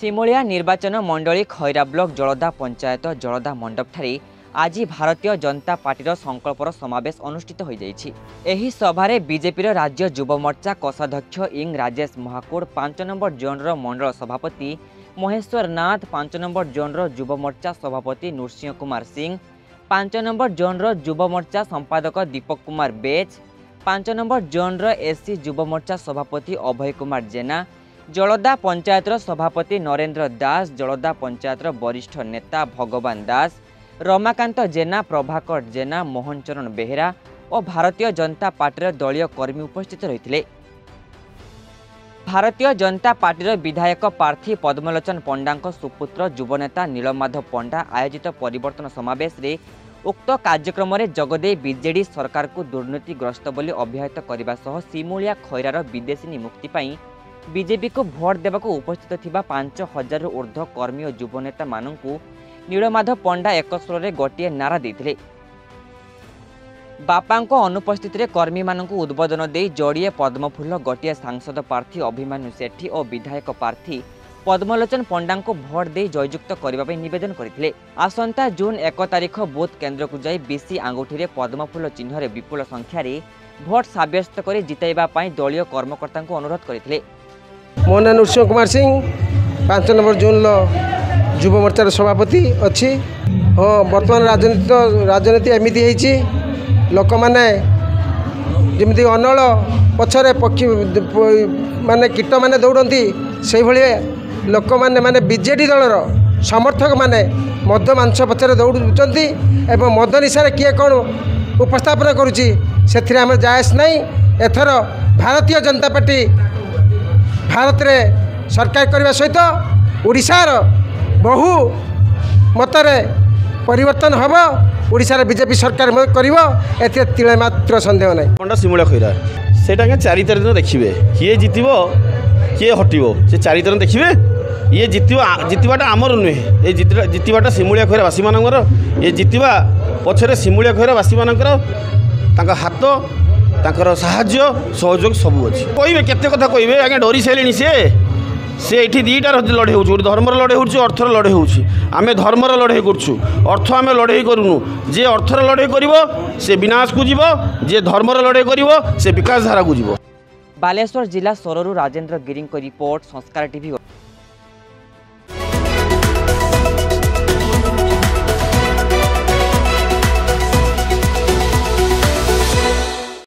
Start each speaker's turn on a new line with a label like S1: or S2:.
S1: सिमुलिया निर्वाचन मंडली खैरा ब्लॉक जलदा पंचायत जलदा मंडप ठारे आज भारतीय जनता पार्टी संकल्पर समावेश अनुष्ठित हो जाइछि। एही सभारे बीजेपी राज्य युव मोर्चा कोषाध्यक्ष इंग राजेश महाकोड़ 5 नंबर जोनर मंडल सभापति महेश्वर नाथ 5 नंबर जोनर युव मोर्चा सभापति नृसिंह कुमार सिंह 5 नंबर जोनर युव मोर्चा संपादक दीपक कुमार बेज 5 नंबर जोनर एससी युव मोर्चा सभापति अभय कुमार जेना जलदा पंचायतर सभापति नरेंद्र दास जलदा पंचायतर वरिष्ठ नेता भगवान दास रमाकांत जेना प्रभाकर जेना मोहन चरण बेहेरा और भारतीय जनता पार्टी दलीय कर्मी उपस्थित रही। भारतीय जनता पार्टी विधायक प्रार्थी पद्मलोचन पंडा सुपुत्र युवनेता नीलमाधव पंडा आयोजित परिवर्तन समावेश रे उक्त कार्यक्रम में जगदे बीजेडी सरकार को दुर्नीतिग्रस्त बोली अभिहित करने सह सिमुलिया खैरार विदेशी मुक्ति पाई बीजेपी को भोट देवाक उपस्थित थिबा 5000 ऊर्ध्व कर्मी और युवनेता मानू नीलमाधव पंडा एक स्वर में गोटे नारा देते बापा अनुपस्थित कर्मी मानू उद्बोधन दे जोड़िए पद्मफुल गोटे सांसद प्रार्थी अभिमन्यु सेठी और विधायक प्रार्थी पद्मलोचन पंडा को भोट दे जययुक्त करने निवेदन करते। आसंता जून 1 तारिख बूथ केन्द्र को जाई बीसी आंगुठी पद्मफुल चिन्ह विपुल संख्यार भोट सब्यस्त कर जिताइबा दलीय कर्मकर्ता को अनुरोध करते।
S2: मो ना नृसिंह कुमार सिंह 5 नंबर जोन युव मोर्चार सभापति अच्छी। हाँ बर्तमान राजनीति एमती होती लोक मैंने जमी अनल पछरे पक्षी माने कीट माने दौड़ती से भाई लोक मैंने बीजेडी दलर समर्थक माने मद मांस पछरे दौड़ुंट एवं मद निशार किए कौन उपस्थापन करुच्ची से आम जायस नहीं। एथर भारतीय जनता पार्टी भारत रे सरकार करने सहित ओडिशार बहु मतरे परिवर्तन हम ओडिशार बीजेपी सरकार कर तिले मात्र संदेह नहीं।
S3: पंडा सिमुलिया खैरा से चारितर दिन देखिए किए जितब किए हटो से चारितर देखिए ये जितवाटा आमर नुहे ये जितवाटा सिमुलिया खैरा बासी मानकर ये जितवा पछरे सिमुलिया खैरा बासी मानकर हाथ तांकर साहाय्य सहयोग सब अच्छी कहे केते कथा कहे आज्ञा डरी सारे से ये दीटा लड़े हो धर्मर लड़े हो अर्थर लड़े हो आम धर्मर लड़े करूँ अर्थ आम लड़े करूँ जे अर्थर लड़े कर से विनाश को जीव जे धर्मर लड़े कर से विकास धारा को जीव।
S1: बालेश्वर जिला सोररू राजेंद्र गिरी रिपोर्ट संस्कार टीवी।